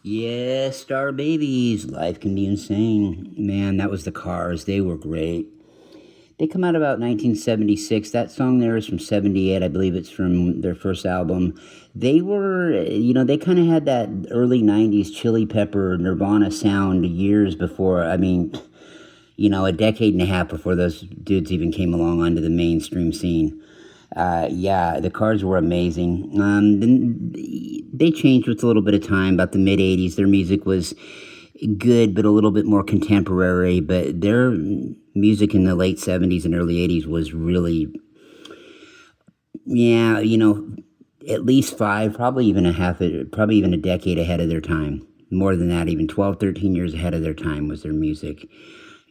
Yeah, Star Babies. Life can be insane. Man, that was the Cars. They were great. They come out about 1976. That song there is from 78. I believe it's from their first album. They were, they kind of had that early 90s Chili Pepper Nirvana sound years before. I mean, a decade and a half before those dudes even came along onto the mainstream scene. Yeah, the Cars were amazing. Then they changed with a little bit of time. About the mid '80s, their music was good, but a little bit more contemporary. But their music in the late '70s and early '80s was really, yeah, at least five, probably even probably even a decade ahead of their time. More than that, even 12, 13 years ahead of their time was their music.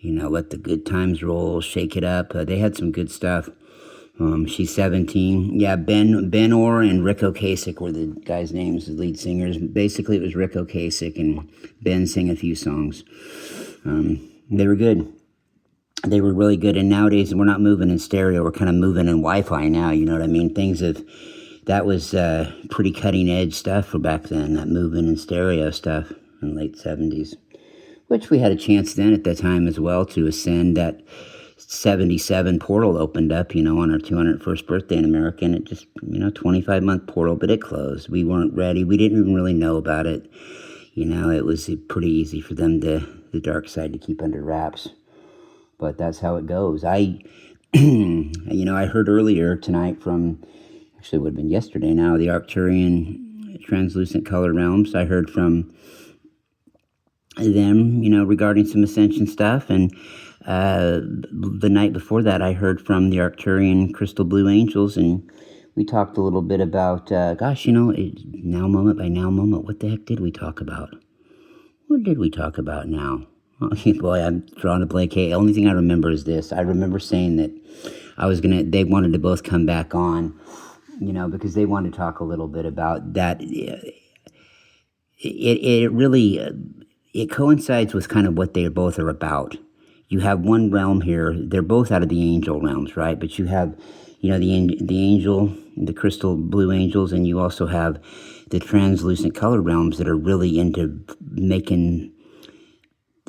Let the good times roll, shake it up. They had some good stuff. She's 17. Yeah, Ben Orr and Rick Ocasek were the guys' names, the lead singers. Basically, it was Rick Ocasek and Ben sang a few songs. They were good. They were really good. And nowadays, we're not moving in stereo. We're kind of moving in Wi-Fi now. You know what I mean? That was pretty cutting edge stuff for back then. That moving in stereo stuff in the late 70s, which we had a chance then at that time as well to ascend. That 77 portal opened up, on our 201st birthday in America, and it just, 25-month portal, but it closed. We weren't ready. We didn't even really know about it. It was pretty easy for them the dark side to keep under wraps. But that's how it goes. I heard earlier tonight from, actually it would have been yesterday now, the Arcturian translucent color realms. I heard from them, regarding some ascension stuff. And the night before that, I heard from the Arcturian crystal blue angels, and we talked a little bit about, now moment by now moment. What the heck did we talk about? What did we talk about now? Oh, boy, I'm drawing a blank. Hey, the only thing I remember is this. I remember saying that they wanted to both come back on, because they wanted to talk a little bit about that. It really, it coincides with kind of what they both are about. You have one realm here. They're both out of the angel realms, right? But you have, the angel, the crystal blue angels, and you also have the translucent color realms that are really into making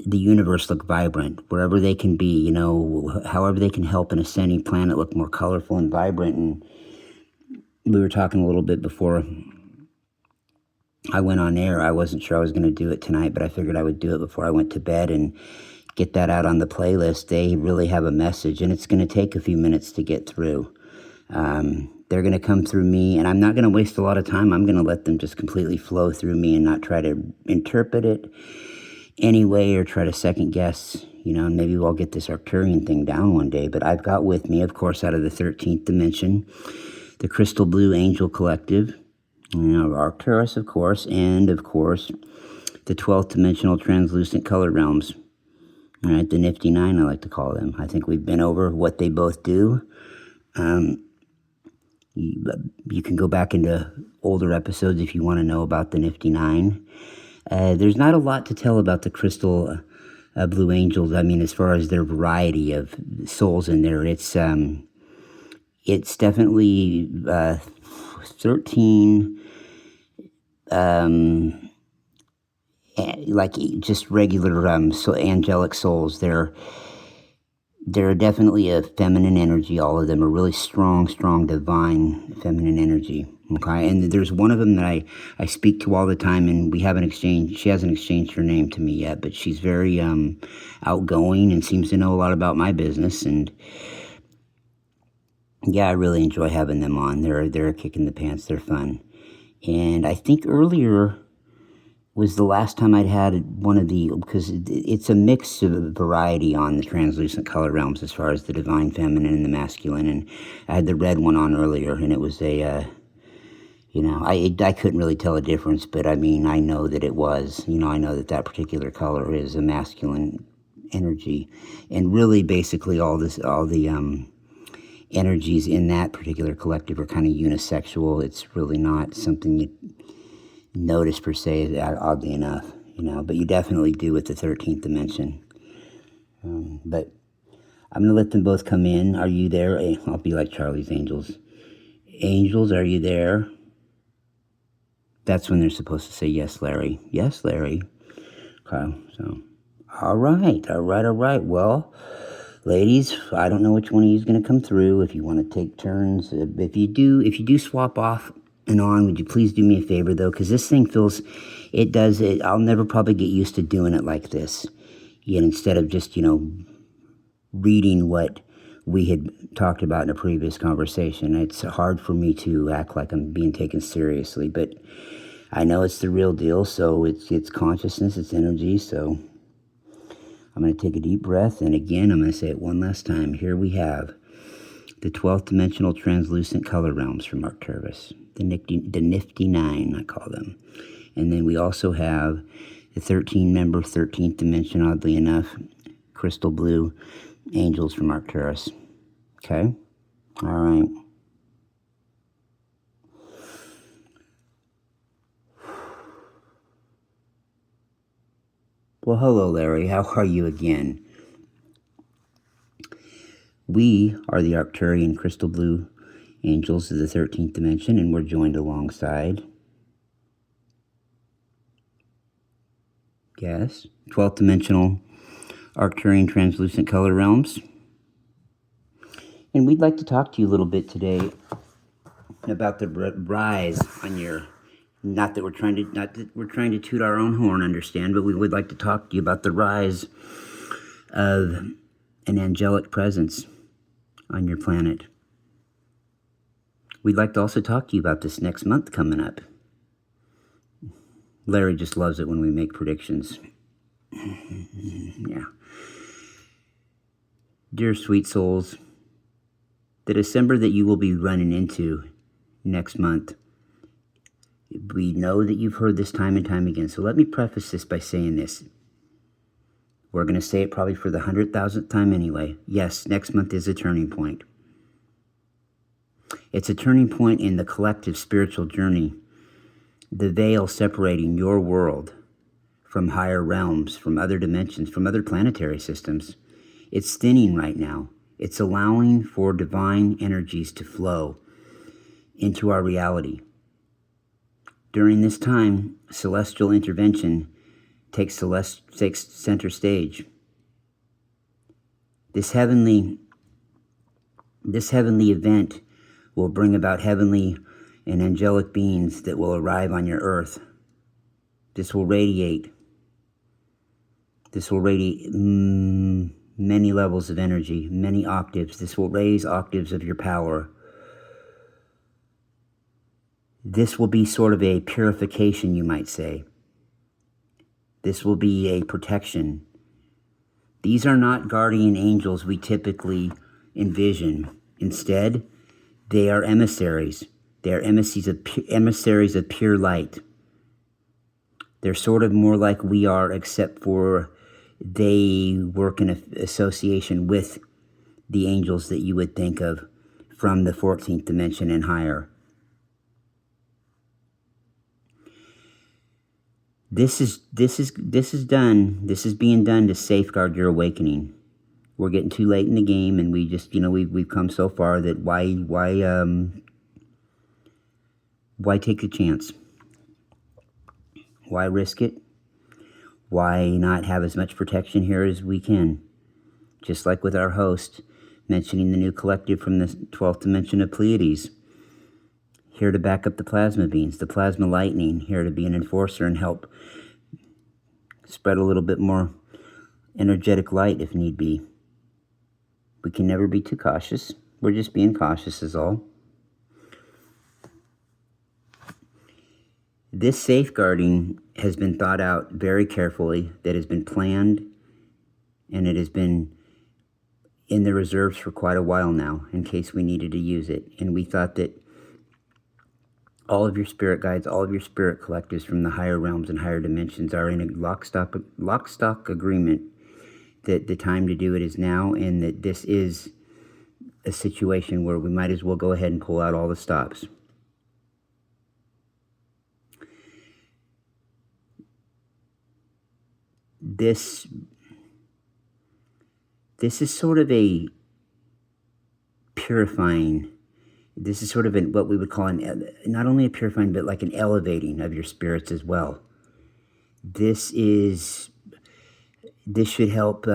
the universe look vibrant, wherever they can be, however they can help an ascending planet look more colorful and vibrant. And we were talking a little bit before I went on air. I wasn't sure I was going to do it tonight, but I figured I would do it before I went to bed and get that out on the playlist. They really have a message, and it's going to take a few minutes to get through. They're going to come through me, and I'm not going to waste a lot of time. I'm going to let them just completely flow through me and not try to interpret it anyway or try to second guess, and maybe we'll get this Arcturian thing down one day. But I've got with me, of course, out of the 13th dimension, the Crystal Blue Angel Collective, Arcturus, of course, and, of course, the 12th dimensional translucent color realms. All right, the Nifty Nine, I like to call them. I think we've been over what they both do. You can go back into older episodes if you want to know about the Nifty Nine. There's not a lot to tell about the crystal blue angels. I mean, as far as their variety of souls in there, it's definitely 13 like just regular so angelic souls. They're definitely a feminine energy. All of them are really strong divine feminine energy. Okay, and there's one of them that I speak to all the time, and she hasn't exchanged her name to me yet, but she's very outgoing and seems to know a lot about my business. And yeah, I really enjoy having them on. They're a kick in the pants. They're fun. And I think earlier was the last time I'd had one of because it's a mix of variety on the translucent color realms as far as the divine feminine and the masculine. And I had the red one on earlier, and it was I couldn't really tell a difference, but I mean, I know that it was, I know that particular color is a masculine energy. And really, basically, all the energies in that particular collective are kind of unisexual. It's really not something you notice per se, oddly enough, but you definitely do with the 13th dimension. But I'm going to let them both come in. Are you there? I'll be like Charlie's Angels. Angels, are you there? That's when they're supposed to say, yes, Larry. Yes, Larry. Okay, so, all right, all right, all right. Well, ladies, I don't know which one of you is going to come through. If you want to take turns, if you do swap off and on, would you please do me a favor though? Because this thing feels, it does it. I'll never probably get used to doing it like this. Yet instead of just reading what we had talked about in a previous conversation, it's hard for me to act like I'm being taken seriously. But I know it's the real deal. So it's consciousness, it's energy. So I'm going to take a deep breath, and again, I'm going to say it one last time. Here we have the 12th dimensional translucent color realms from Arcturus, the nifty nine, I call them. And then we also have the 13-member 13th dimension, oddly enough, crystal blue angels from Arcturus. Okay? All right. Well, hello, Larry. How are you again? We are the Arcturian crystal blue angels of the 13th dimension, and we're joined alongside, yes, 12th dimensional Arcturian translucent color realms. And we'd like to talk to you a little bit today about the rise on your, not that we're trying to toot our own horn, understand, but we would like to talk to you about the rise of an angelic presence on your planet. We'd like to also talk to you about this next month coming up. Larry just loves it when we make predictions. Yeah. Dear sweet souls, the December that you will be running into next month, we know that you've heard this time and time again. So let me preface this by saying this. We're going to say it probably for the 100,000th time anyway. Yes, next month is a turning point. It's a turning point in the collective spiritual journey. The veil separating your world from higher realms, from other dimensions, from other planetary systems. It's thinning right now. It's allowing for divine energies to flow into our reality. During this time, celestial intervention takes center stage. This heavenly event will bring about heavenly and angelic beings that will arrive on your earth. This will radiate many levels of energy, many octaves. This will raise octaves of your power. This will be sort of a purification, you might say. This will be a protection. These are not guardian angels we typically envision. Instead, they are emissaries. They are emissaries of pure light. They're sort of more like we are, except for they work in association with the angels that you would think of from the 14th dimension and higher. This is being done to safeguard your awakening. We're getting too late in the game, and we just, we've come so far that why take a chance? Why risk it? Why not have as much protection here as we can? Just like with our host mentioning the new collective from the 12th dimension of Pleiades. Here to back up the plasma beings, the plasma lightning, here to be an enforcer and help spread a little bit more energetic light if need be. We can never be too cautious. We're just being cautious is all. This safeguarding has been thought out very carefully, that has been planned, and it has been in the reserves for quite a while now, in case we needed to use it. And we thought that all of your spirit guides, all of your spirit collectives from the higher realms and higher dimensions are in a lock stock agreement that the time to do it is now, and that this is a situation where we might as well go ahead and pull out all the stops. This is sort of a purifying This is sort of what we would call not only a purifying, but like an elevating of your spirits as well. This should help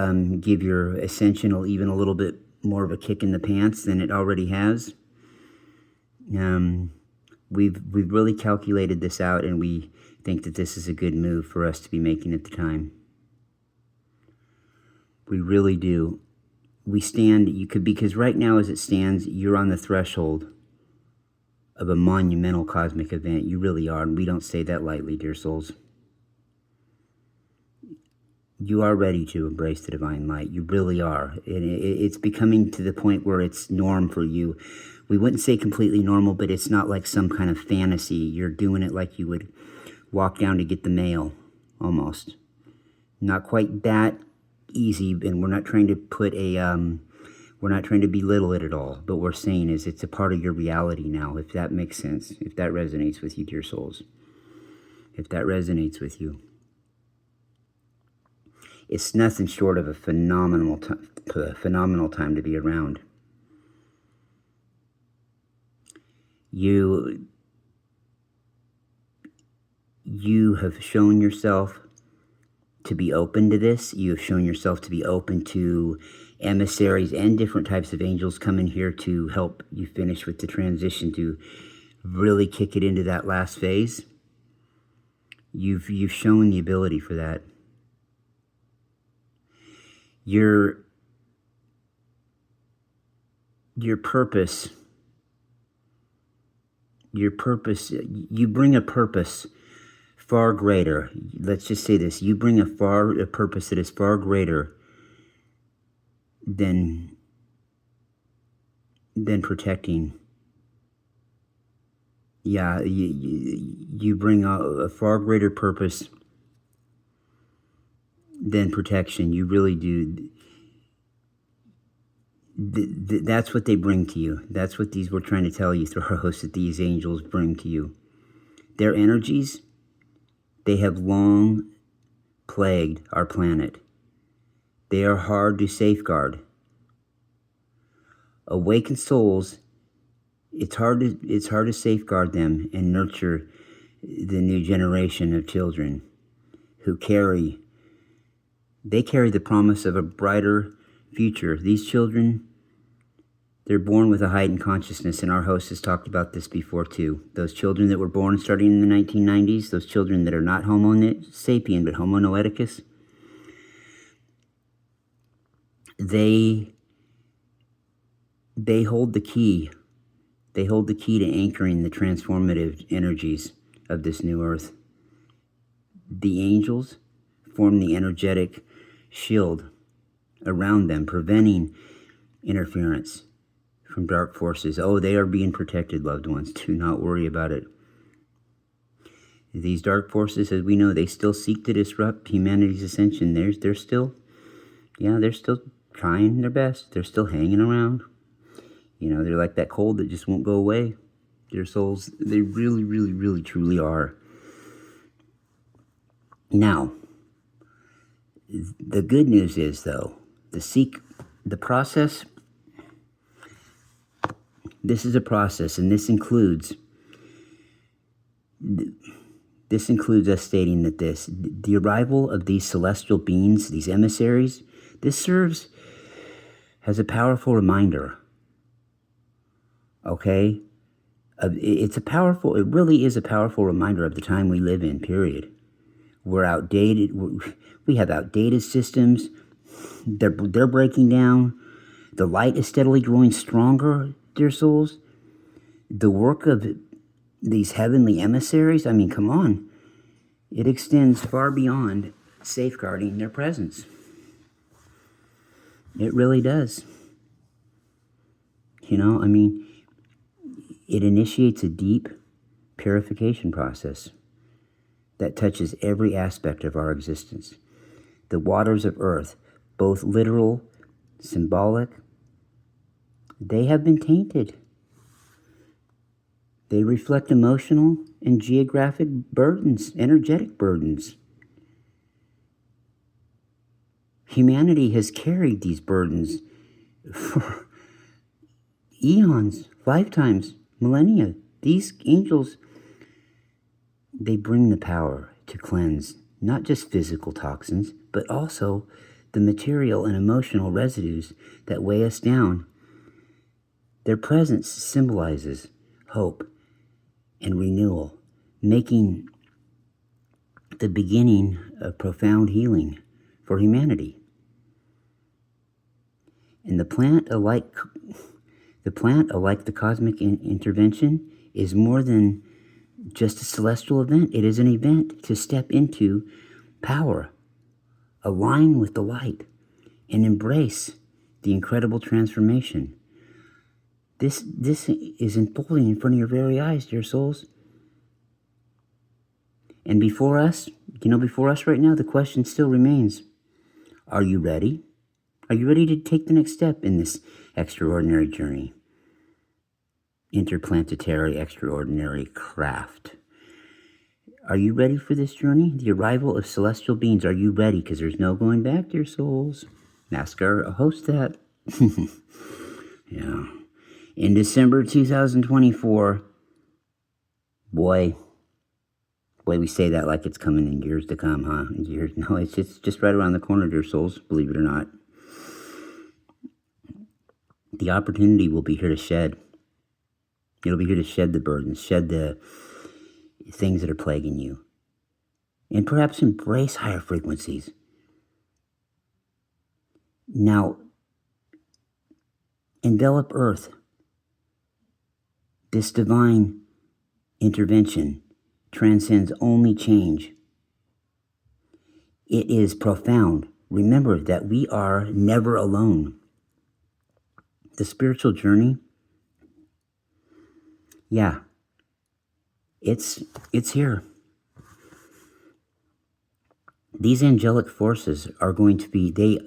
give your ascension even a little bit more of a kick in the pants than it already has. We've really calculated this out, and we think that this is a good move for us to be making at the time. We really do. Because right now as it stands, you're on the threshold of a monumental cosmic event. You really are, and we don't say that lightly, dear souls. You are ready to embrace the divine light. You really are. It's becoming to the point where it's norm for you. We wouldn't say completely normal, but it's not like some kind of fantasy. You're doing it like you would walk down to get the mail, almost. Not quite that easy, and we're not trying to we're not trying to belittle it at all. But what we're saying is it's a part of your reality now, if that makes sense, if that resonates with you, dear souls. If that resonates with you. It's nothing short of a phenomenal time to be around. You have shown yourself to be open to this. You have shown yourself to be open to emissaries and different types of angels coming here to help you finish with the transition, to really kick it into that last phase. You've shown the ability for that. Your purpose, you bring a purpose far greater. Let's just say this. You bring a purpose that is far greater than protecting. Yeah, you bring a far greater purpose than protection. You really do. That's what they bring to you. That's what we're trying to tell you through our host, that these angels bring to you. Their energies, they have long plagued our planet. They are hard to safeguard. Awakened souls, it's hard to safeguard them and nurture the new generation of children who carry the promise of a brighter future. These children, they're born with a heightened consciousness, and our host has talked about this before too. Those children that were born starting in the 1990s, those children that are not Homo sapien but Homo noeticus, they hold the key. They hold the key to anchoring the transformative energies of this new earth. The angels form the energetic shield around them, preventing interference from dark forces. Oh, they are being protected, loved ones. Do not worry about it. These dark forces, as we know, they still seek to disrupt humanity's ascension. They're still trying their best. They're still hanging around. You know, they're like that cold that just won't go away. Their souls, they really, really, really, truly are. Now, the good news is, though, the process, this is a process, and this includes us stating that the arrival of these celestial beings, these emissaries, this serves as a powerful reminder. Okay? It really is a powerful reminder of the time we live in, period. We're outdated. We have outdated systems. They're breaking down. The light is steadily growing stronger, dear souls. The work of these heavenly emissaries, I mean, come on. It extends far beyond safeguarding their presence. It really does. You know, I mean, it initiates a deep purification process that touches every aspect of our existence. The waters of earth, both literal, symbolic, they have been tainted. They reflect emotional and geographic burdens, energetic burdens. Humanity has carried these burdens for eons, lifetimes, millennia. These angels, they bring the power to cleanse not just physical toxins, but also the material and emotional residues that weigh us down. Their presence symbolizes hope and renewal, making the beginning of profound healing for humanity. And the plant, alike the cosmic intervention, is more than just a celestial event. It is an event to step into power, align with the light, and embrace the incredible transformation. This is unfolding in front of your very eyes, dear souls. And before us right now, the question still remains, are you ready? Are you ready to take the next step in this extraordinary journey? Interplanetary extraordinary craft. Are you ready for this journey? The arrival of celestial beings. Are you ready? Because there's no going back, dear souls. Ask our host that. Yeah. In December 2024, boy, we say that like it's coming in years to come, huh? No, it's just right around the corner, dear souls, believe it or not. The opportunity will be here to shed. It'll be here to shed the burdens, shed the things that are plaguing you, and perhaps embrace higher frequencies. Now, envelop Earth. This divine intervention transcends only change. It is profound. Remember that we are never alone. The spiritual journey, yeah, it's here. These angelic forces are going to be, they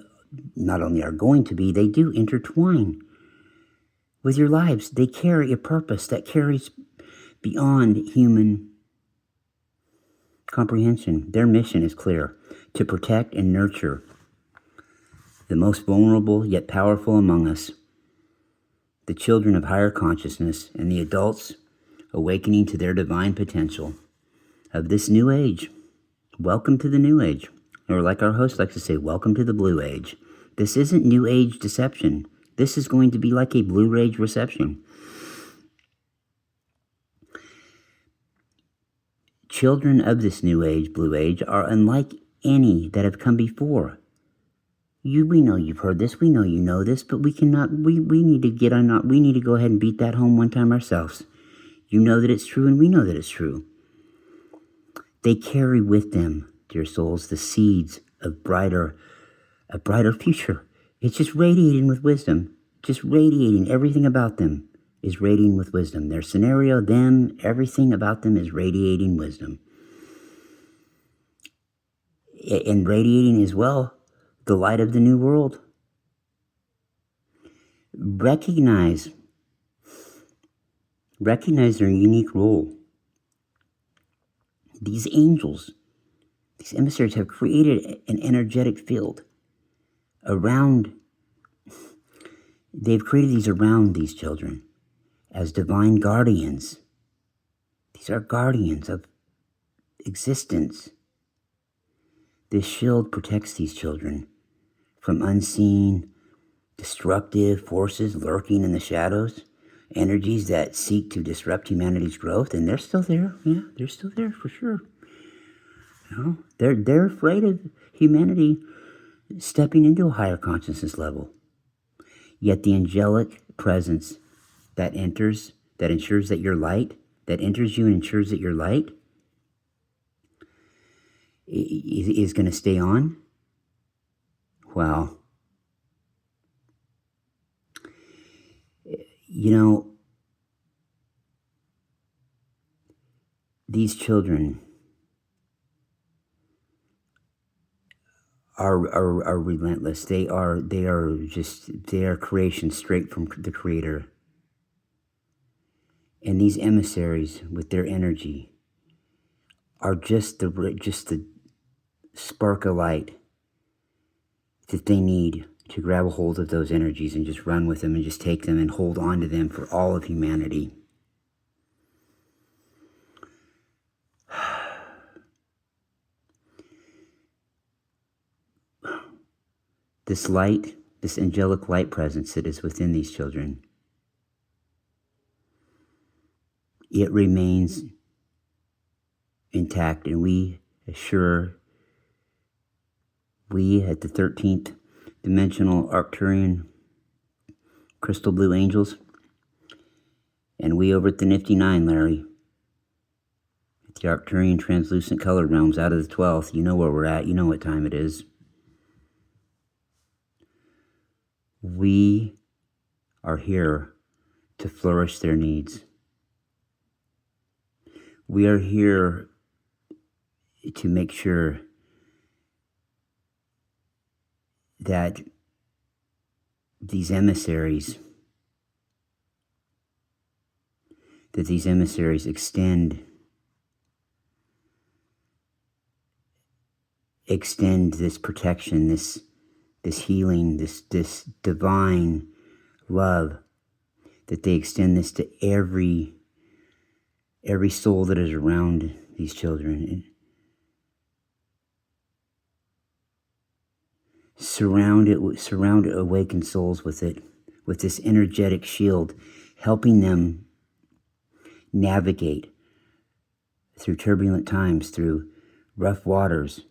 not only are going to be, they do intertwine with your lives. They carry a purpose that carries beyond human comprehension. Their mission is clear: to protect and nurture the most vulnerable yet powerful among us, the children of higher consciousness and the adults awakening to their divine potential of this new age. Welcome to the new age. Or like our host likes to say, welcome to the blue age. This isn't new age deception. This is going to be like a blue age reception. Children of this new age, blue age, are unlike any that have come before. We know you've heard this, we know you know this, but we cannot, we need to we need to go ahead and beat that home one time ourselves. You know that it's true, and we know that it's true. They carry with them, dear souls, the seeds of a brighter future. It's just radiating with wisdom, just radiating. Everything about them is radiating with wisdom. Their scenario, them, everything about them is radiating wisdom. And radiating as well the light of the new world. Recognize their unique role. These angels, these emissaries, have created an energetic field around. They've created these around these children as divine guardians. These are guardians of existence. This shield protects these children from unseen, destructive forces lurking in the shadows, energies that seek to disrupt humanity's growth, and they're still there. Yeah, they're still there for sure. You know, they're afraid of humanity stepping into a higher consciousness level. Yet the angelic presence that ensures that your light, that enters you and ensures that your light is going to stay on. Wow. You know, these children are relentless. They are creation straight from the Creator. And these emissaries with their energy are just the spark of light that they need to grab a hold of those energies and just run with them and just take them and hold on to them for all of humanity. This light, this angelic light presence that is within these children, it remains intact, and we at the 13th dimensional Arcturian crystal blue angels, and we over at the Nifty 9, Larry, at the Arcturian translucent colored realms out of the 12th, you know where we're at, you know what time it is. We are here to flourish their needs. We are here to make sure that these emissaries extend this protection, this healing, this divine love, that they extend this to every soul that is around these children. Surround awakened souls with it, with this energetic shield, helping them navigate through turbulent times, through rough waters,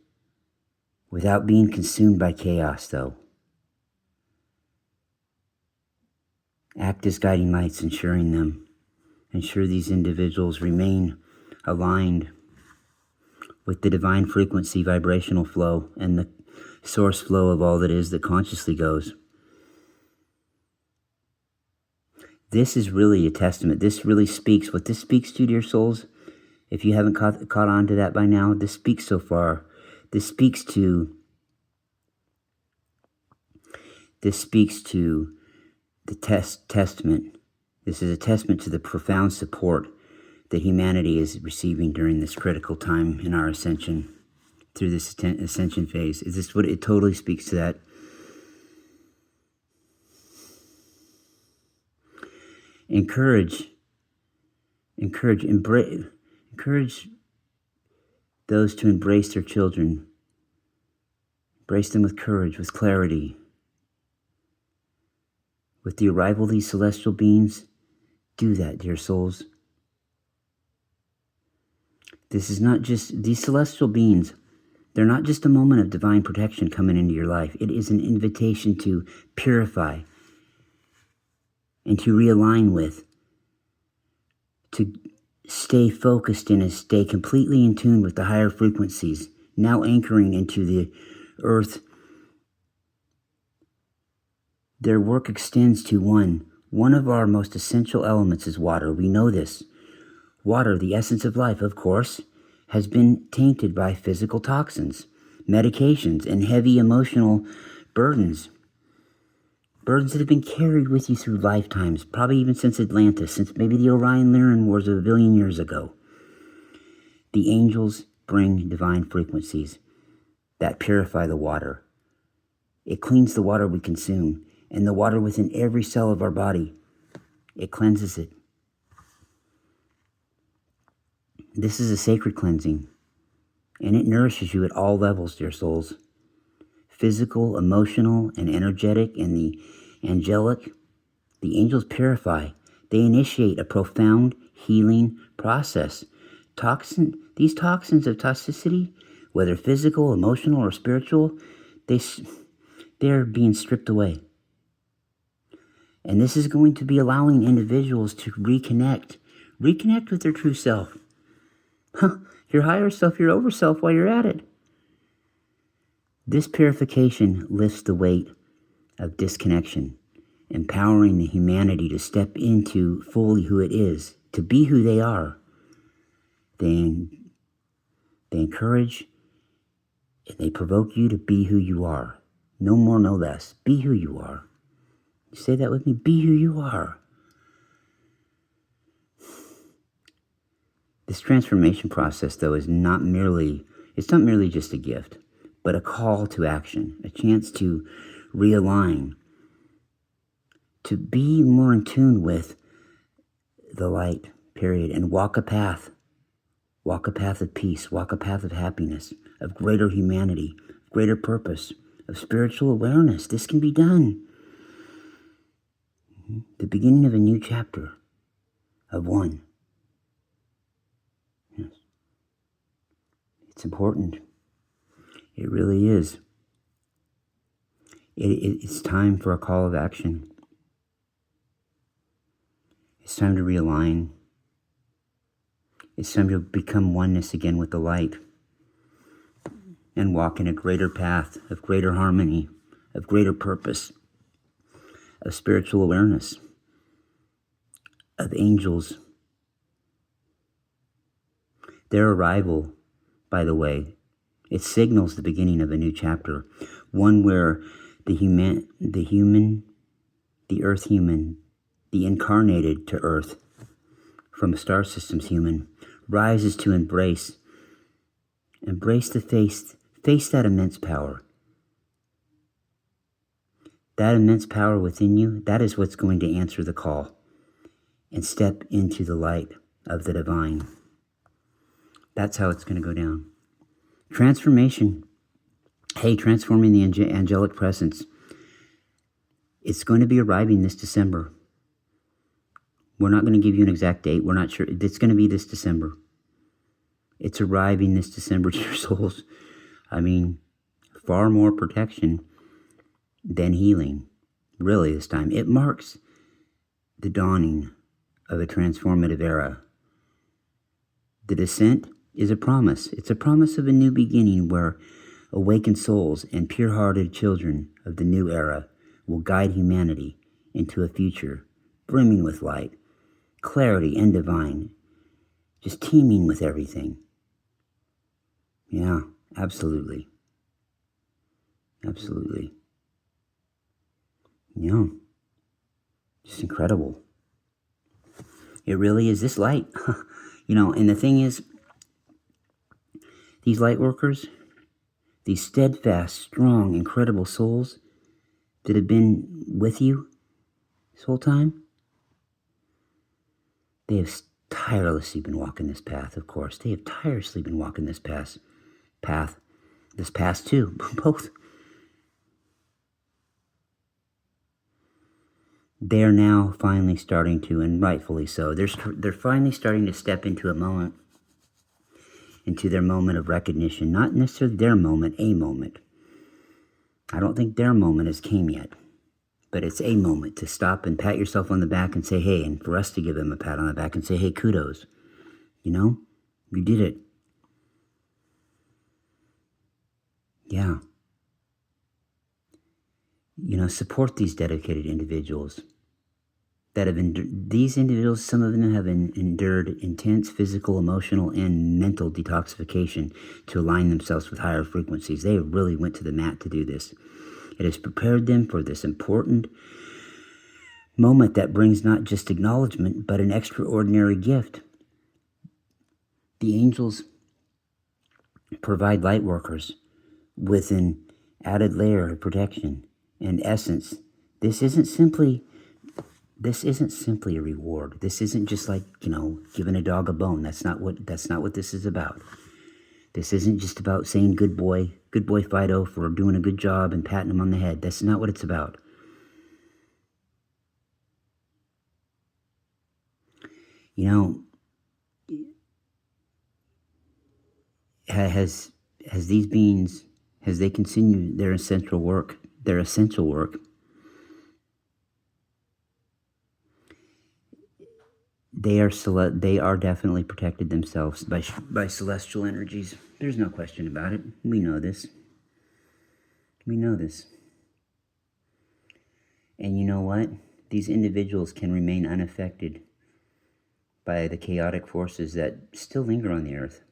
without being consumed by chaos, though. Act as guiding lights, ensure these individuals remain aligned with the divine frequency, vibrational flow, and the source flow of all that is that consciously goes. This is really a testament. This really speaks. What this speaks to, dear souls, if you haven't caught on to that by now, this speaks so far. This speaks to the testament. This is a testament to the profound support that humanity is receiving during this critical time in our ascension, through this ascension phase. Is this what it totally speaks to that? Encourage those to embrace their children. Embrace them with courage, with clarity. With the arrival of these celestial beings, do that, dear souls. This is not just, these celestial beings, they're not just a moment of divine protection coming into your life. It is an invitation to purify and to realign with, to stay focused in and stay completely in tune with the higher frequencies, now anchoring into the earth. Their work extends to one of our most essential elements is water. We know this. Water, the essence of life, of course, has been tainted by physical toxins, medications, and heavy emotional burdens. Burdens that have been carried with you through lifetimes, probably even since Atlantis, since maybe the Orion-Lyran Wars of 1 billion years ago. The angels bring divine frequencies that purify the water. It cleans the water we consume, and the water within every cell of our body. It cleanses it. This is a sacred cleansing, and it nourishes you at all levels, dear souls. Physical, emotional, and energetic, and the angelic. The angels purify. They initiate a profound healing process. These toxins of toxicity, whether physical, emotional, or spiritual, they're being stripped away. And this is going to be allowing individuals to reconnect with their true self. Your higher self, your over self, while you're at it. This purification lifts the weight of disconnection, empowering the humanity to step into fully who it is, to be who they are. They encourage and they provoke you to be who you are. No more, no less. Be who you are. Say that with me. Be who you are. This transformation process, though, is not merely just a gift, but a call to action, a chance to realign, to be more in tune with the light, period, and walk a path. Walk a path of peace, walk a path of happiness, of greater humanity, of greater purpose, of spiritual awareness. This can be done. The beginning of a new chapter, of one. Yes. It's important. It really is. It's time for a call of action. It's time to realign. It's time to become oneness again with the light and walk in a greater path of greater harmony, of greater purpose, of spiritual awareness, of angels. Their arrival, by the way, it signals the beginning of a new chapter, one where the earth human, the incarnated to earth from a star system's human, rises to embrace the face that immense power. That immense power within you, that is what's going to answer the call and step into the light of the divine. That's how it's going to go down. Transformation. Hey, transforming the angelic presence. It's going to be arriving this December. We're not going to give you an exact date. We're not sure. It's going to be this December. It's arriving this December to your souls. I mean, far more protection than healing. Really, this time. It marks the dawning of a transformative era. The descent is a promise. It's a promise of a new beginning where awakened souls and pure-hearted children of the new era will guide humanity into a future brimming with light, clarity, and divine, just teeming with everything. Yeah, absolutely. Absolutely. Yeah. Just incredible. It really is this light. And the thing is, these light workers, these steadfast, strong, incredible souls that have been with you this whole time, they have tirelessly been walking this path, of course. They have tirelessly been walking this path, too, both. They're now finally starting to, and rightfully so, they're finally starting to step into their moment of recognition. Not necessarily their moment, a moment. I don't think their moment has came yet, but it's a moment to stop and pat yourself on the back and say, hey, and for us to give them a pat on the back and say, hey, kudos. You did it. Yeah. Support these dedicated individuals that have these individuals, some of them have endured intense physical, emotional, and mental detoxification to align themselves with higher frequencies. They really went to the mat to do this. It has prepared them for this important moment that brings not just acknowledgement, but an extraordinary gift. The angels provide light workers with an added layer of protection. In essence, this isn't simply a reward. This isn't just like, giving a dog a bone. That's not what this is about. This isn't just about saying good boy Fido for doing a good job and patting him on the head. That's not what it's about. Has these beings, as they continue their essential work, they are definitely protected themselves by celestial energies. There's no question about it. We know this. And you know what? These individuals can remain unaffected by the chaotic forces that still linger on the earth.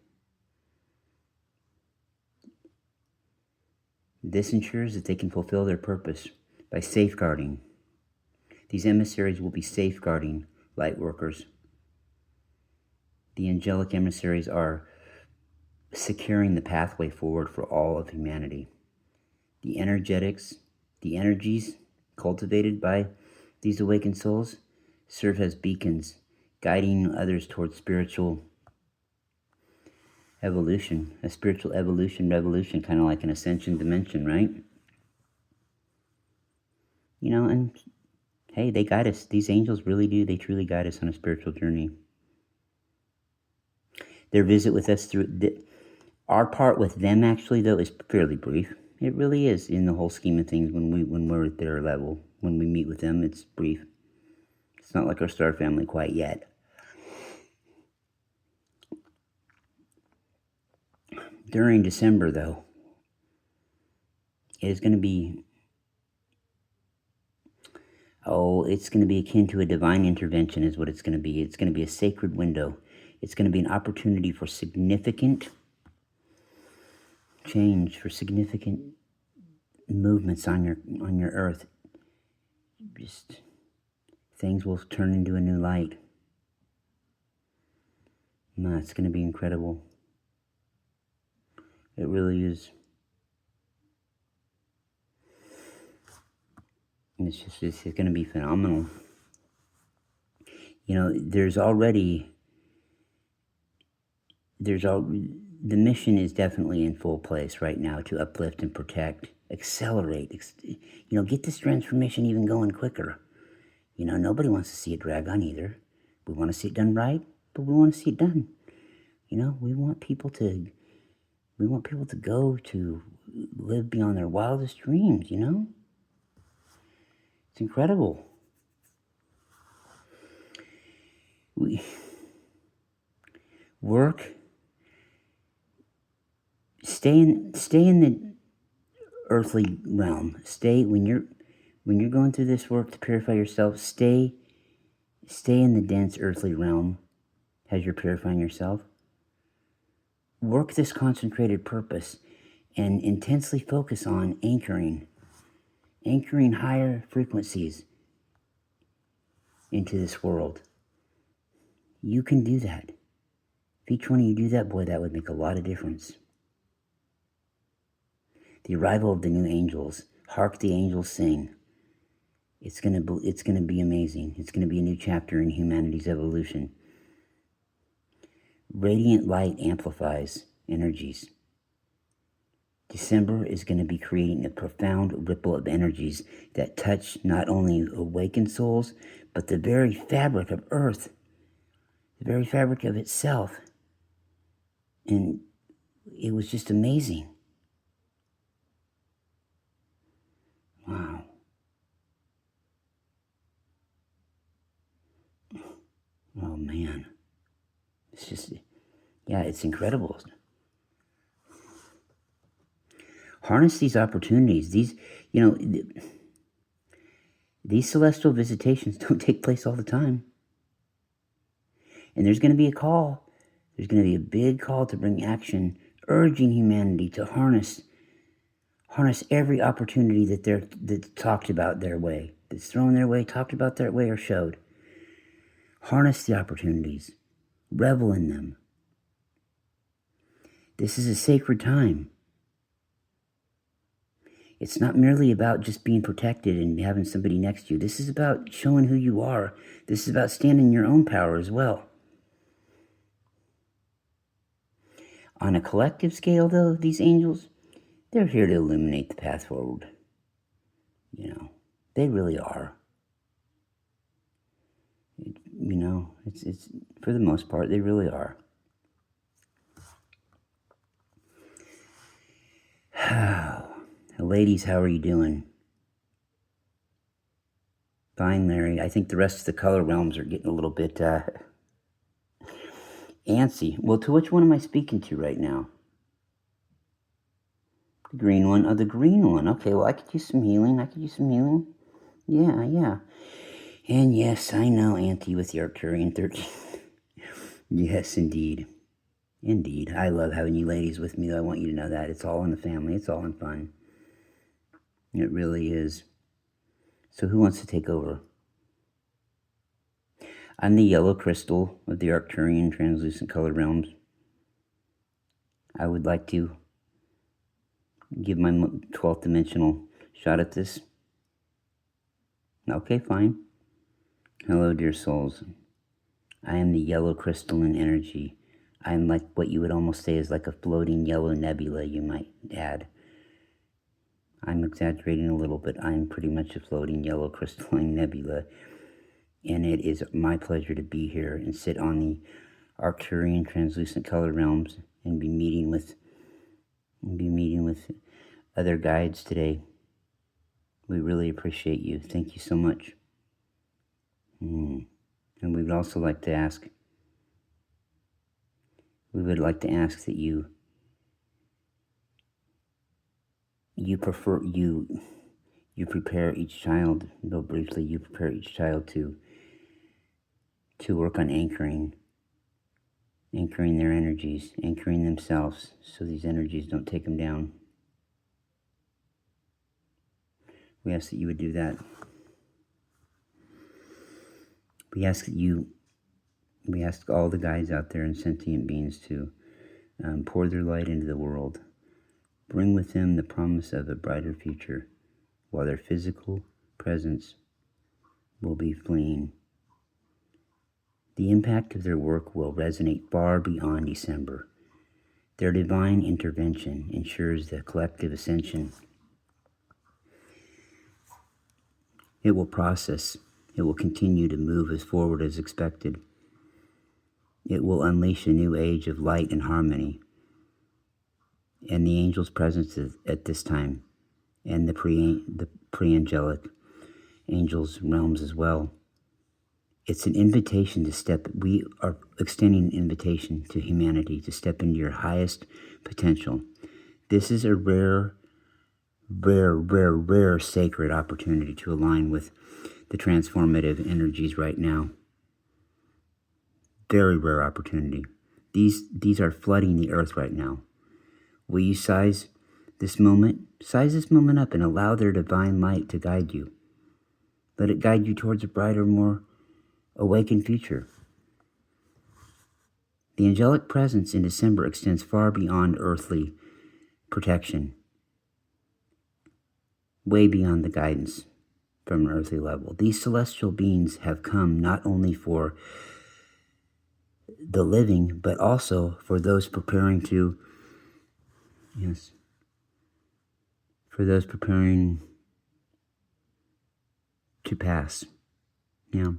This ensures that they can fulfill their purpose by safeguarding. These emissaries will be safeguarding light workers. The angelic emissaries are securing the pathway forward for all of humanity. The energetics, The energies cultivated by these awakened souls serve as beacons, guiding others towards spiritual evolution, a spiritual evolution, revolution, kind of like an ascension dimension, right? You know, and hey, they guide us. These angels really do. They truly guide us on a spiritual journey. Their visit with us our part with them, actually, though, is fairly brief. It really is, in the whole scheme of things. When we're at their level, when we meet with them, it's brief. It's not like our star family quite yet. During December, though, it is going to be, it's going to be akin to a divine intervention is what it's going to be. It's going to be a sacred window. It's going to be an opportunity for significant change, for significant movements on your earth. Just things will turn into a new light. No, it's going to be incredible. It really is. And it's going to be phenomenal. You know, the mission is definitely in full place right now to uplift and protect, accelerate, get this transformation even going quicker. You know, nobody wants to see it drag on either. We want to see it done right, but we want to see it done. You know, we want people to go to live beyond their wildest dreams, you know? It's incredible. We work. Stay in the earthly realm. Stay when you're going through this work to purify yourself. Stay in the dense earthly realm as you're purifying yourself. Work this concentrated purpose and intensely focus on anchoring higher frequencies into this world. You can do that. If each one of you do that, boy, that would make a lot of difference. The arrival of the new angels. Hark the angels sing. It's gonna be amazing. It's gonna be a new chapter in humanity's evolution. Radiant light amplifies energies. December is going to be creating a profound ripple of energies that touch not only awakened souls, but the very fabric of Earth, the very fabric of itself. And it was just amazing. Wow. Oh, man. It's just, yeah, it's incredible. Harness these opportunities. These celestial visitations don't take place all the time. And there's going to be a call. There's going to be a big call to bring action, urging humanity to harness every opportunity that's talked about their way, that's thrown their way, talked about their way, or showed. Harness the opportunities. Revel in them. This is a sacred time. It's not merely about just being protected and having somebody next to you. This is about showing who you are. This is about standing in your own power as well. On a collective scale, though, these angels, they're here to illuminate the path forward. You know, they really are. You know, it's for the most part, they really are. Ladies, how are you doing? Fine, Larry. I think the rest of the color realms are getting a little bit antsy. Well, to which one am I speaking to right now? The green one. Oh, the green one. Okay, well, I could use some healing. Yeah. And yes, I know, Auntie, with the Arcturian 13. Yes, indeed. Indeed. I love having you ladies with me, though. I want you to know that. It's all in the family. It's all in fun. It really is. So who wants to take over? I'm the yellow crystal of the Arcturian translucent colored realms. I would like to give my 12th dimensional shot at this. Okay, fine. Hello, dear souls. I am the yellow crystalline energy. I am like what you would almost say is like a floating yellow nebula, you might add. I'm exaggerating a little, but I'm pretty much a floating yellow crystalline nebula. And it is my pleasure to be here and sit on the Arcturian translucent color realms and be meeting with other guides today. We really appreciate you. Thank you so much. And we would also like to ask, that you prepare each child, though briefly, you prepare each child to work on anchoring their energies, anchoring themselves, so these energies don't take them down. We ask that you would do that. We ask all the guides out there and sentient beings to pour their light into the world. Bring with them the promise of a brighter future, while their physical presence will be fleeing. The impact of their work will resonate far beyond December. Their divine intervention ensures the collective ascension. It will continue to move as forward as expected. It will unleash a new age of light and harmony. And the angel's presence at this time, and the pre-angelic angels' realms as well. It's an invitation we are extending an invitation to humanity to step into your highest potential. This is a rare sacred opportunity to align with the transformative energies right now. Very rare opportunity. These are flooding the earth right now. Will you size this moment up and allow their divine light to guide you? Let it guide you towards a brighter, more awakened future. The angelic presence in December extends far beyond earthly protection, way beyond the guidance from an earthly level. These celestial beings have come not only for the living, but also for those preparing to pass. Yeah.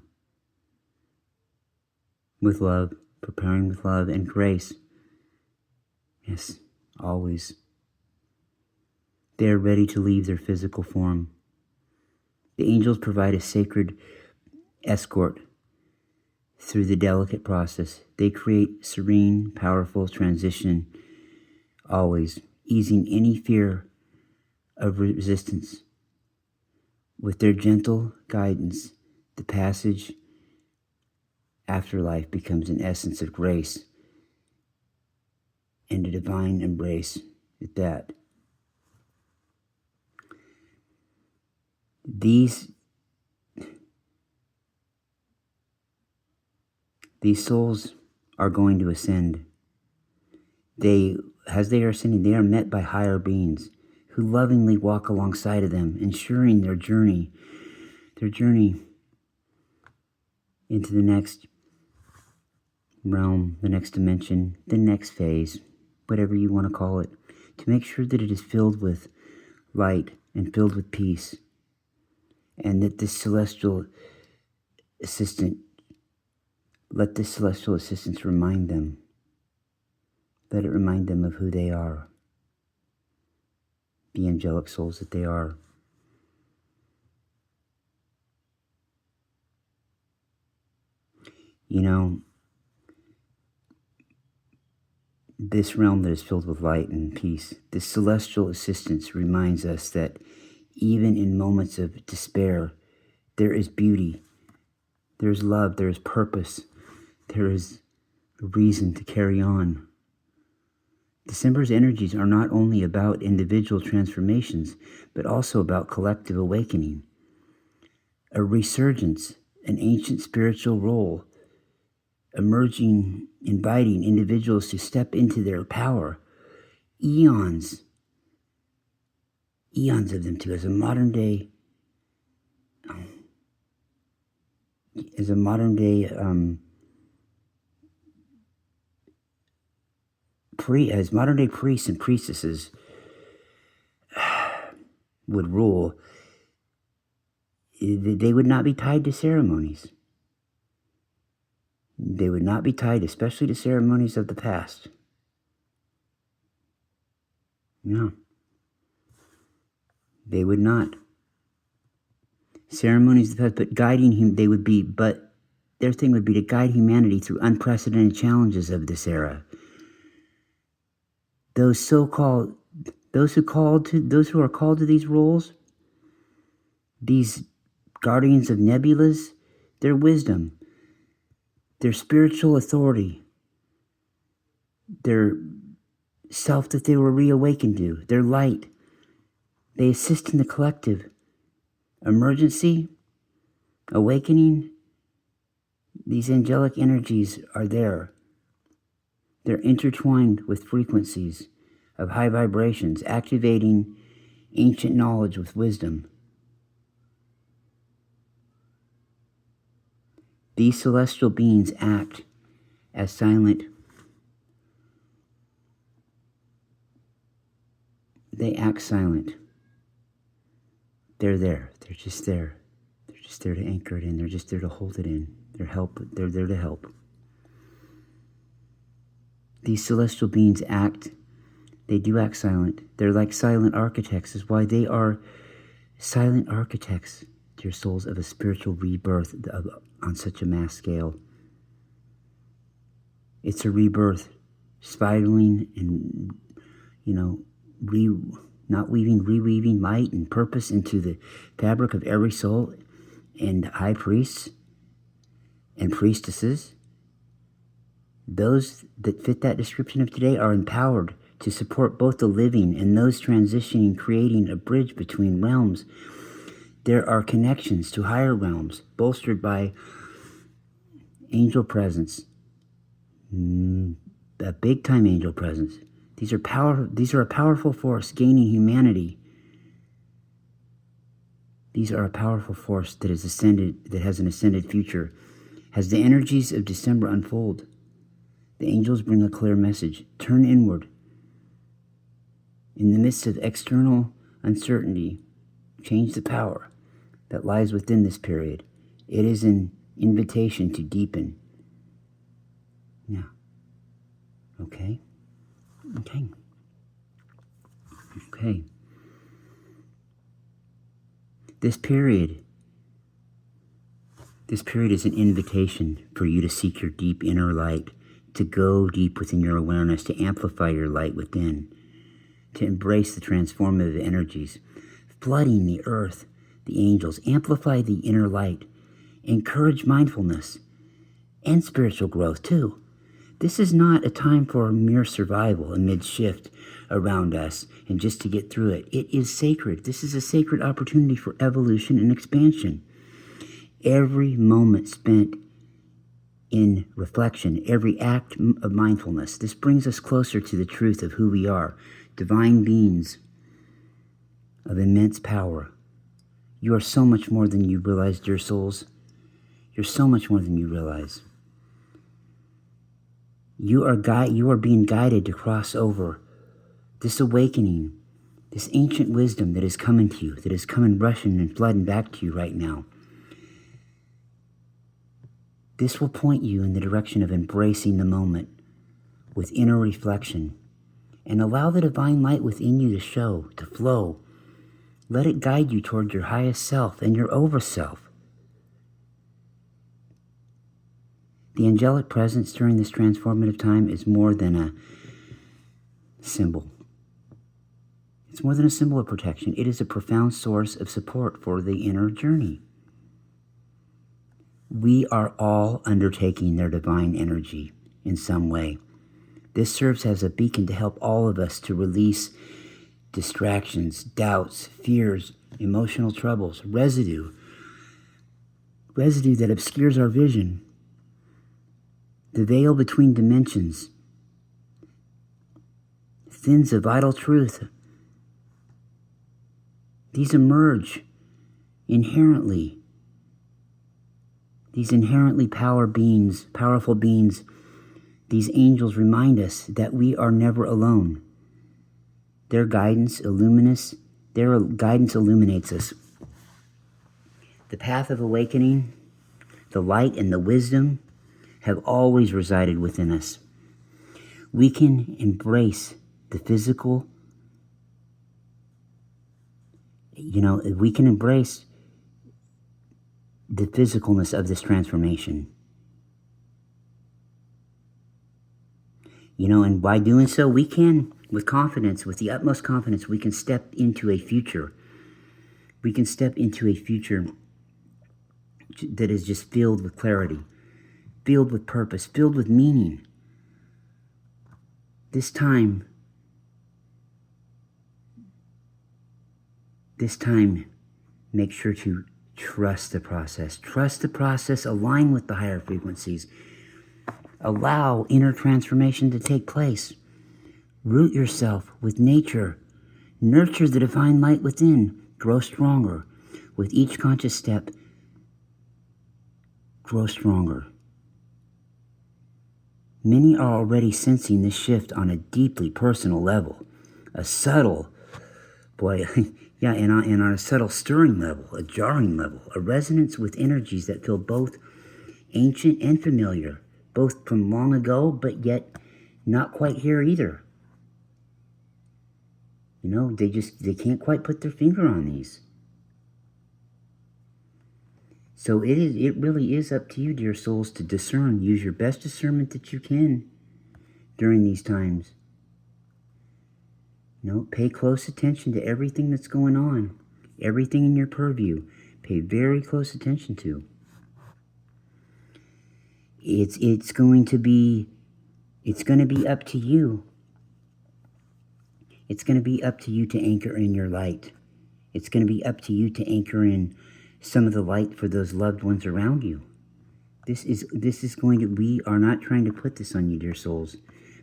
With love, preparing with love and grace. Yes, always. They are ready to leave their physical form. The angels provide a sacred escort through the delicate process. They create serene, powerful transition, always easing any fear of resistance. With their gentle guidance, the passage afterlife becomes an essence of grace and a divine embrace at that. These souls are going to ascend. As they are ascending, they are met by higher beings who lovingly walk alongside of them, ensuring their journey into the next realm, the next dimension, the next phase, whatever you want to call it, to make sure that it is filled with light and filled with peace, and that this celestial assistant, let this celestial assistance remind them, let it remind them of who they are, the angelic souls that they are. You know, this realm that is filled with light and peace, this celestial assistance reminds us that even in moments of despair, there is beauty, there is love, there is purpose, there is a reason to carry on. December's energies are not only about individual transformations, but also about collective awakening, a resurgence, an ancient spiritual role emerging, inviting individuals to step into their power. Eons of them too, as a modern day as a modern day as modern day priests and priestesses would rule, they would not be tied to ceremonies. They would not be tied, especially to ceremonies of the past. No. They would not. Ceremonies of the past, but guiding him, but their thing would be to guide humanity through unprecedented challenges of this era. Those who are called to these roles, these guardians of nebulas, their wisdom, their spiritual authority, their self that they were reawakened to, their light. They assist in the collective emergency, awakening. These angelic energies are there. They're intertwined with frequencies of high vibrations, activating ancient knowledge with wisdom. These celestial beings act as silent. They act silent. They're there. They're just there. They're just there to anchor it in. They're just there to hold it in. They're there to help. These celestial beings they do act silent. They're like silent architects. Is why they are silent architects, dear souls, of a spiritual rebirth on such a mass scale. It's a rebirth, spiraling and, reweaving might and purpose into the fabric of every soul, and high priests and priestesses. Those that fit that description of today are empowered to support both the living and those transitioning, creating a bridge between realms. There are connections to higher realms, bolstered by angel presence, a big-time angel presence. These are a powerful force gaining humanity. These are a powerful force that has an ascended future. As the energies of December unfold, the angels bring a clear message. Turn inward. In the midst of external uncertainty, change the power that lies within this period. It is an invitation to deepen. Yeah. Okay. This period is an invitation for you to seek your deep inner light, to go deep within your awareness, to amplify your light within, to embrace the transformative energies, flooding the earth, the angels, amplify the inner light, encourage mindfulness and spiritual growth too. This is not a time for mere survival amid shift around us and just to get through it. It is sacred. This is a sacred opportunity for evolution and expansion. Every moment spent in reflection, every act of mindfulness, this brings us closer to the truth of who we are, divine beings of immense power. You are so much more than you realize, dear souls. You're so much more than you realize. You are being guided to cross over this awakening, this ancient wisdom that is coming to you, that is coming rushing and flooding back to you right now. This will point you in the direction of embracing the moment with inner reflection, and allow the divine light within you to show, to flow. Let it guide you toward your highest self and your overself. The angelic presence during this transformative time is more than a symbol. It's more than a symbol of protection. It is a profound source of support for the inner journey. We are all undertaking their divine energy in some way. This serves as a beacon to help all of us to release distractions, doubts, fears, emotional troubles, residue that obscures our vision. The veil between dimensions thins a vital truth. These emerge inherently. these inherently powerful beings, these angels remind us that we are never alone. Their guidance illuminates us. The path of awakening, the light and the wisdom have always resided within us. We can embrace the physical, we can embrace the physicalness of this transformation. And by doing so, we can, with confidence, with the utmost confidence, we can step into a future. We can step into a future that is just filled with clarity, filled with purpose, filled with meaning. This time, make sure to trust the process. Trust the process, align with the higher frequencies. Allow inner transformation to take place. Root yourself with nature. Nurture the divine light within. Grow stronger. With each conscious step, grow stronger. Many are already sensing this shift on a deeply personal level. A subtle, and on a subtle stirring level, a jarring level, a resonance with energies that feel both ancient and familiar, both from long ago, but yet not quite here either. They can't quite put their finger on these. So it really is up to you, dear souls, to discern. Use your best discernment that you can during these times. Pay close attention to everything that's going on, everything in your purview. Pay very close attention to. It's going to be up to you. It's going to be up to you to anchor in your light. It's going to be up to you to anchor in some of the light for those loved ones around you. We are not trying to put this on you, dear souls,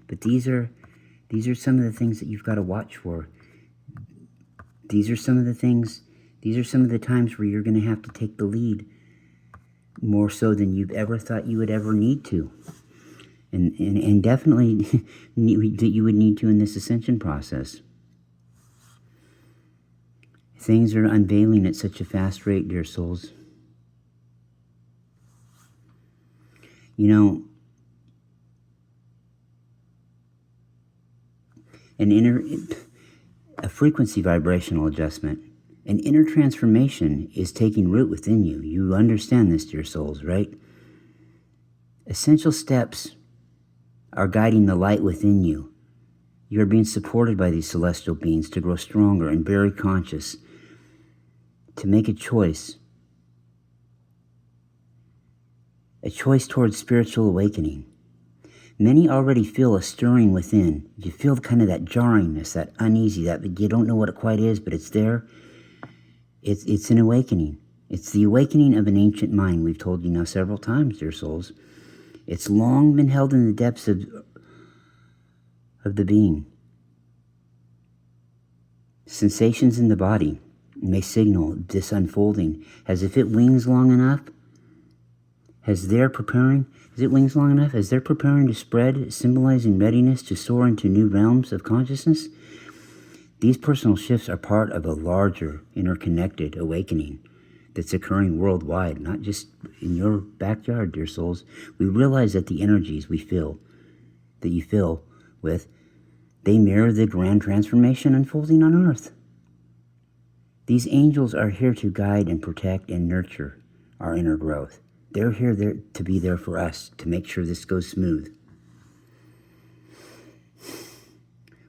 but these are some of the things that you've got to watch for. These are some of the times where you're going to have to take the lead more so than you've ever thought you would ever need to. And definitely that you would need to in this ascension process. Things are unveiling at such a fast rate, dear souls. A frequency vibrational adjustment, an inner transformation is taking root within you. You understand this, dear souls, right? Essential steps are guiding the light within you. You are being supported by these celestial beings to grow stronger and very conscious, to make a choice towards spiritual awakening. Many already feel a stirring within. You feel kind of that jarringness, that uneasy, that you don't know what it quite is, but it's there. It's an awakening. It's the awakening of an ancient mind. We've told you now several times, dear souls. It's long been held in the depths of the being. Sensations in the body may signal this unfolding, as if it wings long enough. As they're preparing to spread, symbolizing readiness to soar into new realms of consciousness. These personal shifts are part of a larger, interconnected awakening that's occurring worldwide, not just in your backyard, dear souls. We realize that the energies that you feel with, they mirror the grand transformation unfolding on Earth. These angels are here to guide and protect and nurture our inner growth. They're here to be there for us, to make sure this goes smooth.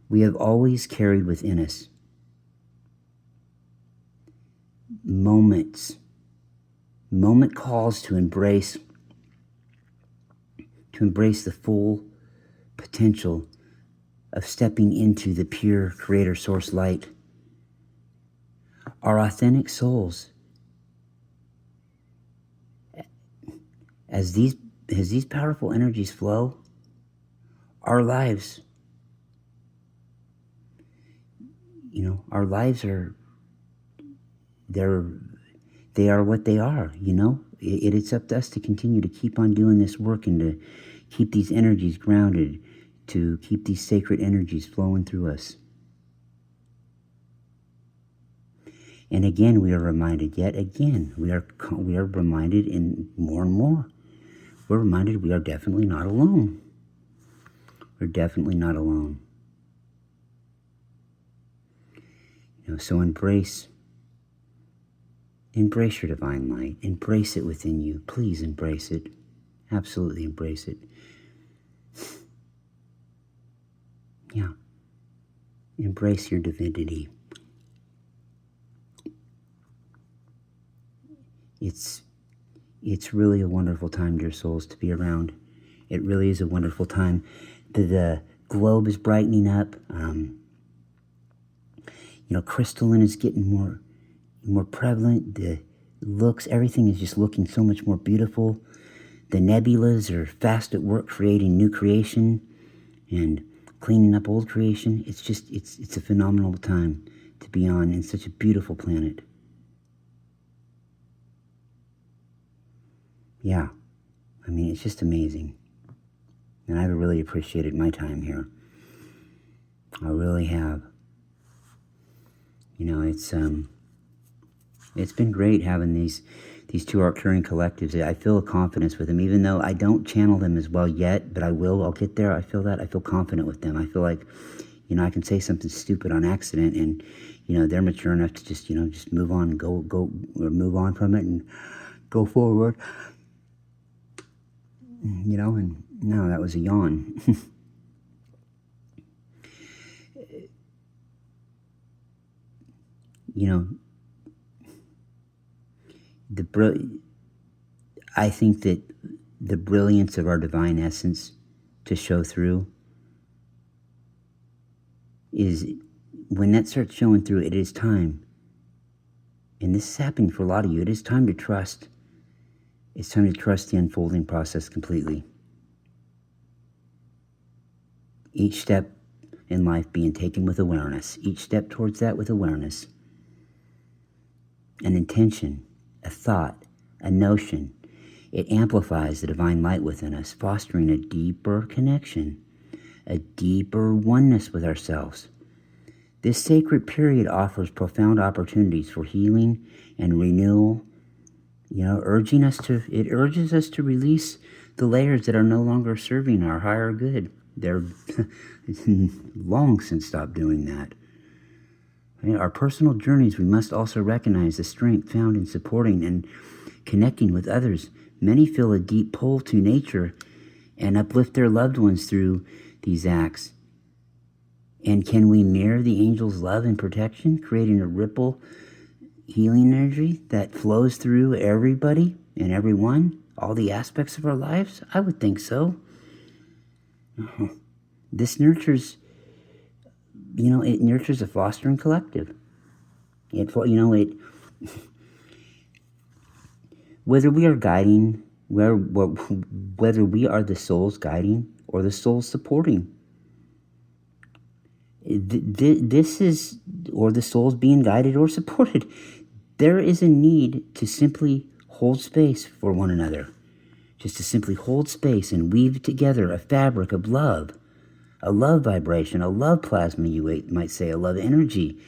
We have always carried within us moment calls to embrace the full potential of stepping into the pure creator source light. Our authentic souls, as these powerful energies flow, our lives, they are what they are, It's up to us to continue to keep on doing this work and to keep these energies grounded, to keep these sacred energies flowing through us. And again, we are reminded, yet again, we are reminded in more and more. We're reminded we are definitely not alone. We're definitely not alone. So embrace your divine light. Embrace it within you. Please embrace it. Absolutely embrace it. Yeah. Embrace your divinity. It's really a wonderful time, dear souls, to be around. It really is a wonderful time. The globe is brightening up. Crystalline is getting more prevalent. Everything is just looking so much more beautiful. The nebulas are fast at work creating new creation and cleaning up old creation. It's a phenomenal time to be on in such a beautiful planet. Yeah, it's just amazing. And I've really appreciated my time here. I really have. It's been great having these two Arcturian collectives. I feel a confidence with them, even though I don't channel them as well yet, but I will. I'll get there. I feel that. I feel confident with them. I feel like, I can say something stupid on accident, and, they're mature enough to just move on and go, or move on from it and go forward. And no, that was a yawn. I think that the brilliance of our divine essence to show through is, when that starts showing through, it is time. And this is happening for a lot of you. It is time to trust. It's time to trust the unfolding process completely. Each step in life being taken with awareness. Each step towards that with awareness. An intention, a thought, a notion. It amplifies the divine light within us, fostering a deeper connection, a deeper oneness with ourselves. This sacred period offers profound opportunities for healing and renewal. It urges us to release the layers that are no longer serving our higher good. They're long since stopped doing that. In our personal journeys, we must also recognize the strength found in supporting and connecting with others. Many feel a deep pull to nature and uplift their loved ones through these acts. And can we mirror the angels' love and protection, creating a ripple healing energy that flows through everybody and everyone, all the aspects of our lives? I would think so. This nurtures, it nurtures a fostering collective. Whether we are guiding, whether we are the souls guiding or the souls supporting, this is, or the souls being guided or supported, there is a need to simply hold space for one another. Just to simply hold space and weave together a fabric of love, a love vibration, a love plasma, you might say, a love energy,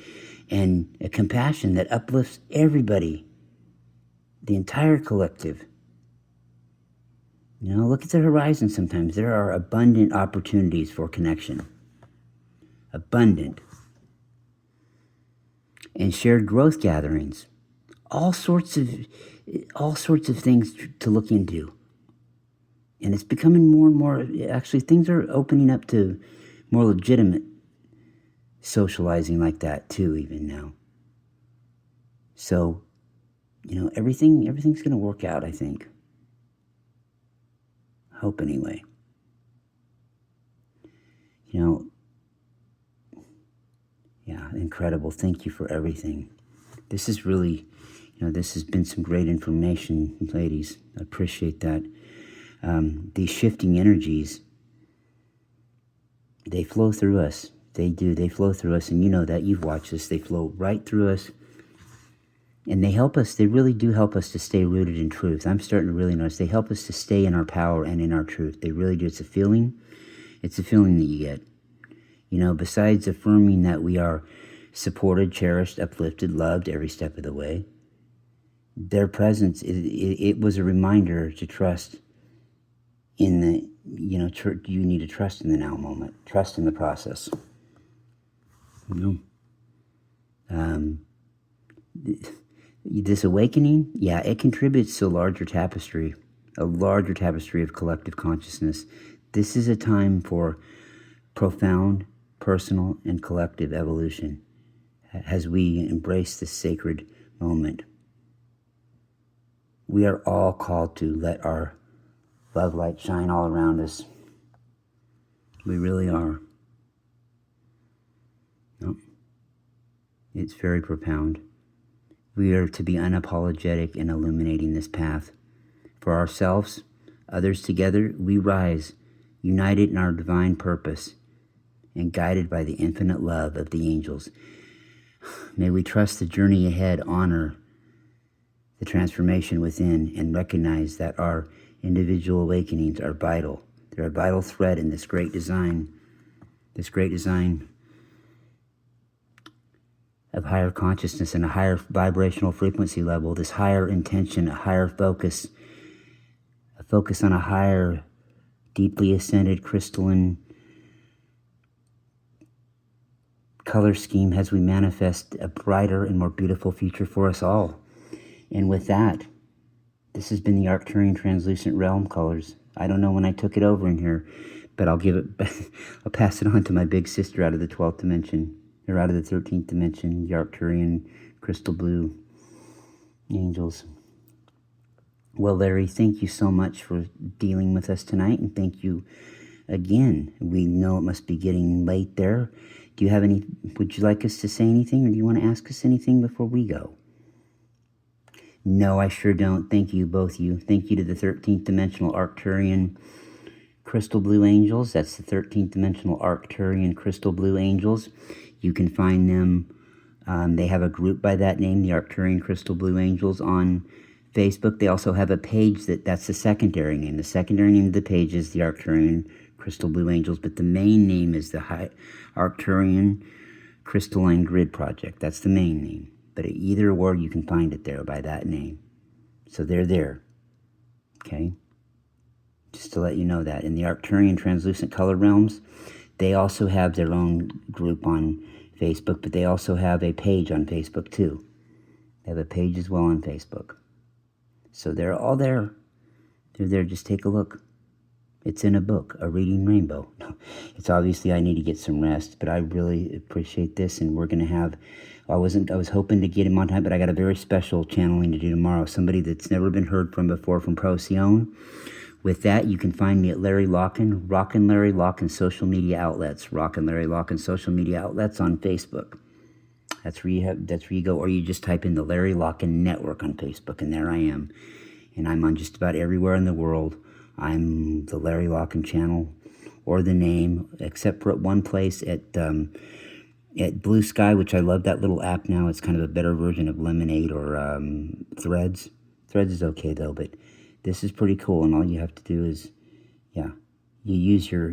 and a compassion that uplifts everybody, the entire collective. Look at the horizon sometimes. There are abundant opportunities for connection. Abundant. And shared growth gatherings. All sorts of things to look into. And it's becoming more and more, actually things are opening up to more legitimate socializing like that too, even now. So, everything's going to work out, I think. Hope anyway. Yeah, incredible. Thank you for everything. This is really, this has been some great information, ladies. I appreciate that. These shifting energies, they flow through us. They do. They flow through us, and you know that. You've watched this. They flow right through us. And they help us, they really do help us to stay rooted in truth. I'm starting to really notice they help us to stay in our power and in our truth. They really do. It's a feeling that you get. You know, besides affirming that we are supported, cherished, uplifted, loved every step of the way, their presence, it was a reminder to trust in the, you know, you need to trust in the now moment, trust in the process. You know, this awakening, yeah, it contributes to a larger tapestry of collective consciousness. This is a time for profound, personal, and collective evolution as we embrace this sacred moment. We are all called to let our love light shine all around us. We really are. No, it's very profound. We are to be unapologetic in illuminating this path. For ourselves, others together, we rise, united in our divine purpose, and guided by the infinite love of the angels. May we trust the journey ahead, honor the transformation within, and recognize that our individual awakenings are vital. They're a vital thread in this great design of higher consciousness and a higher vibrational frequency level, this higher intention, a higher focus, a focus on a higher, deeply ascended crystalline color scheme as we manifest a brighter and more beautiful future for us all. And with that, this has been the Arcturian Translucent Realm colors. I don't know when I took it over in here, but I'll pass it on to my big sister out of the 12th dimension, or out of the 13th dimension, the Arcturian Crystal Blue Angels. Well, Larry, thank you so much for dealing with us tonight, and thank you again. We know it must be getting late there. Would you like us to say anything, or do you want to ask us anything before we go? No, I sure don't. Thank you, both you. Thank you to the 13th dimensional Arcturian Crystal Blue Angels. That's the 13th dimensional Arcturian Crystal Blue Angels. You can find them. They have a group by that name, the Arcturian Crystal Blue Angels, on Facebook. They also have a page that's the secondary name. The secondary name of the page is the Arcturian Crystal Blue Angels, but the main name is the Arcturian Crystalline Grid Project. That's the main name. But either or, you can find it there by that name. So they're there. Okay? Just to let you know that. In the Arcturian Translucent Color Realms, they also have their own group on Facebook, but they also have a page on Facebook too. They have a page as well on Facebook. So they're all there. They're there. Just take a look. It's in a book, A Reading Rainbow. It's obviously I need to get some rest, but I really appreciate this, and we're going to have... I was hoping to get him on time, but I got a very special channeling to do tomorrow. Somebody that's never been heard from before from Procyon. With that, you can find me at Larry Locken, Rockin' Larry Locken social media outlets. Rockin' Larry Locken social media outlets on Facebook. That's where you go, or you just type in the Larry Locken Network on Facebook, and there I am. And I'm on just about everywhere in the world. I'm the Larry Locken channel, or the name, except for at one place at Blue Sky, which I love that little app now. It's kind of a better version of Lemonade or Threads. Threads is okay though, but this is pretty cool. And all you have to do is, you use your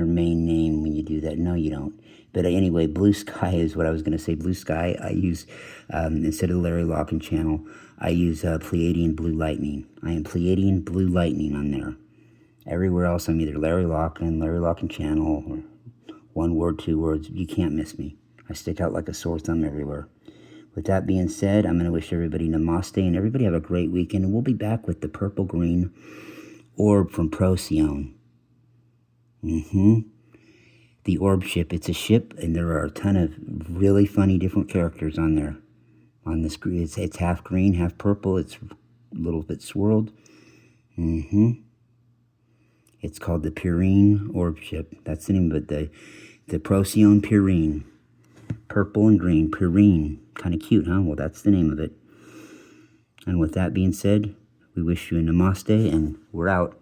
main name when you do that. No, you don't. But anyway, Blue Sky is what I was going to say. Blue Sky, I use, instead of the Larry Locken channel, I use Pleiadian Blue Lightning. I am Pleiadian Blue Lightning on there. Everywhere else, I'm either Larry Locken channel, or one word, 2 words. You can't miss me. I stick out like a sore thumb everywhere. With that being said, I'm going to wish everybody namaste, and everybody have a great weekend. And we'll be back with the purple-green orb from Procyon. The orb ship. It's a ship, and there are a ton of really funny different characters on there. On the screen, it's half green, half purple. It's a little bit swirled. It's called the Purine Orb Ship. That's the name of it. The Procyon Purine. Purple and green. Purine. Kind of cute, huh? Well, that's the name of it. And with that being said, we wish you a namaste, and we're out.